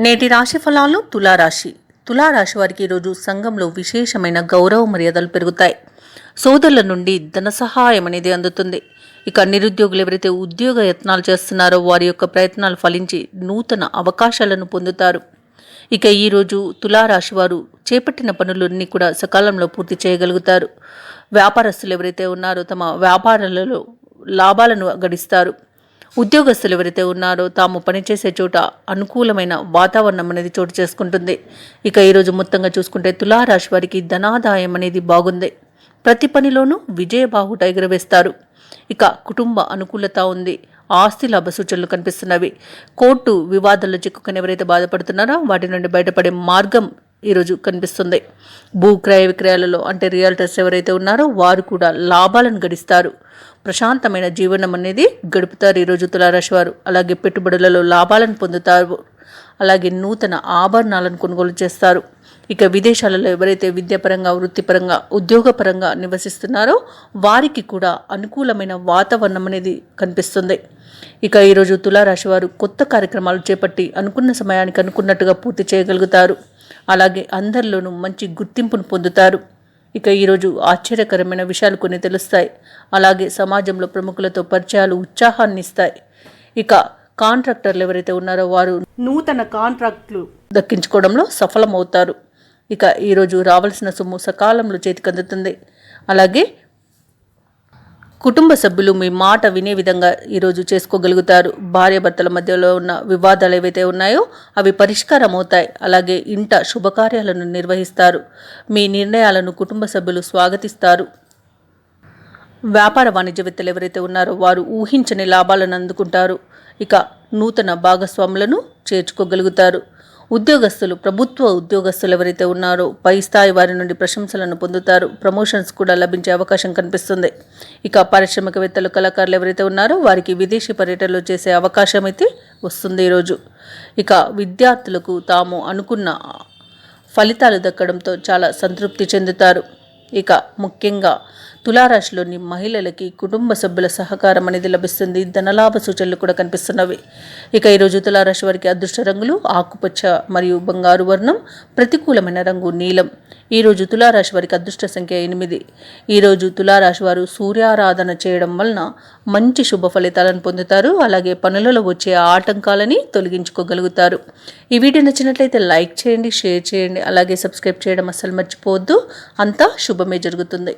నేటి రాశి ఫలాలు తులారాశి వారికి ఈరోజు సంఘంలో విశేషమైన గౌరవ మర్యాదలు పెరుగుతాయి. సోదరుల నుండి ధన సహాయం అనేది అందుతుంది. ఇక నిరుద్యోగులు ఎవరైతే ఉద్యోగ యత్నాలు చేస్తున్నారో వారి యొక్క ప్రయత్నాలు ఫలించి నూతన అవకాశాలను పొందుతారు. ఇక ఈరోజు తులారాశి వారు చేపట్టిన పనులన్నీ కూడా సకాలంలో పూర్తి చేయగలుగుతారు. వ్యాపారస్తులు ఎవరైతే ఉన్నారో తమ వ్యాపారాలలో లాభాలను గడిస్తారు. ఉద్యోగస్తులు ఎవరైతే ఉన్నారో తాము పనిచేసే చోట అనుకూలమైన వాతావరణం అనేది చోటు చేసుకుంటుంది. ఇక ఈరోజు మొత్తంగా చూసుకుంటే తులారాశి వారికి ధనాదాయం అనేది బాగుంది. ప్రతి పనిలోనూ విజయబాహుట ఎగురవేస్తారు. ఇక కుటుంబ అనుకూలత ఉంది. ఆస్తి లాభ సూచనలు కనిపిస్తున్నవి. కోర్టు వివాదాల్లో చిక్కుకుని ఎవరైతే బాధపడుతున్నారో వాటి నుండి బయటపడే మార్గం ఈరోజు కనిపిస్తుంది. భూ క్రయ విక్రయాలలో అంటే రియల్టర్స్ ఎవరైతే ఉన్నారో వారు కూడా లాభాలను గడిస్తారు. ప్రశాంతమైన జీవనం అనేది గడుపుతారు ఈరోజు తులారాశి వారు. అలాగే పెట్టుబడులలో లాభాలను పొందుతారు. అలాగే నూతన ఆభరణాలను కొనుగోలు చేస్తారు. ఇక విదేశాలలో ఎవరైతే విద్యాపరంగా వృత్తిపరంగా ఉద్యోగపరంగా నివసిస్తున్నారో వారికి కూడా అనుకూలమైన వాతావరణం అనేది కనిపిస్తుంది. ఇక ఈరోజు తులారాశి వారు కొత్త కార్యక్రమాలు చేపట్టి అనుకున్న సమయానికి అనుకున్నట్టుగా పూర్తి చేయగలుగుతారు. అలాగే అందరిలోనూ మంచి గుర్తింపును పొందుతారు. ఇక ఈరోజు ఆశ్చర్యకరమైన విషయాలు కొన్ని తెలుస్తాయి. అలాగే సమాజంలో ప్రముఖులతో పరిచయాలు ఉత్సాహాన్ని ఇస్తాయి. ఇక కాంట్రాక్టర్లు ఎవరైతే ఉన్నారో వారు నూతన కాంట్రాక్టులు దక్కించుకోవడంలో సఫలమవుతారు. ఇక ఈరోజు రావాల్సిన సొమ్ము సకాలంలో చేతికి అందుతుంది. అలాగే కుటుంబ సభ్యులు మీ మాట వినే విధంగా ఈరోజు చేసుకోగలుగుతారు. భార్యాభర్తల మధ్యలో ఉన్న వివాదాలు ఏవైతే ఉన్నాయో అవి పరిష్కారం అవుతాయి. అలాగే ఇంట శుభకార్యాలను నిర్వహిస్తారు. మీ నిర్ణయాలను కుటుంబ సభ్యులు స్వాగతిస్తారు. వ్యాపార వాణిజ్యవేత్తలు ఎవరైతే ఉన్నారో వారు ఊహించని లాభాలను అందుకుంటారు. ఇక నూతన భాగస్వాములను చేర్చుకోగలుగుతారు. ఉద్యోగస్తులు ప్రభుత్వ ఉద్యోగస్తులు ఎవరైతే ఉన్నారో పై స్థాయి వారి నుండి ప్రశంసలను పొందుతారు. ప్రమోషన్స్ కూడా లభించే అవకాశం కనిపిస్తుంది. ఇక పారిశ్రామికవేత్తలు కళాకారులు ఎవరైతే ఉన్నారో వారికి విదేశీ పర్యటనలు చేసే అవకాశం అయితే వస్తుంది ఈరోజు. ఇక విద్యార్థులకు తాము అనుకున్న ఫలితాలు దక్కడంతో చాలా సంతృప్తి చెందుతారు. ఇక ముఖ్యంగా తులారాశిలోని మహిళలకి కుటుంబ సభ్యుల సహకారం అనేది లభిస్తుంది. ధనలాభ సూచనలు కూడా కనిపిస్తున్నవి. ఇక ఈరోజు తులారాశి వారికి అదృష్ట రంగులు ఆకుపచ్చ మరియు బంగారు వర్ణం. ప్రతికూలమైన రంగు నీలం. ఈరోజు తులారాశి వారికి అదృష్ట సంఖ్య 8. ఈరోజు తులారాశి వారు సూర్యారాధన చేయడం వలన మంచి శుభ ఫలితాలను పొందుతారు. అలాగే పనులలో వచ్చే ఆటంకాలని తొలగించుకోగలుగుతారు. ఈ వీడియో నచ్చినట్లయితే లైక్ చేయండి, షేర్ చేయండి, అలాగే సబ్స్క్రైబ్ చేయడం అస్సలు మర్చిపోవద్దు. అంతా శుభమే జరుగుతుంది.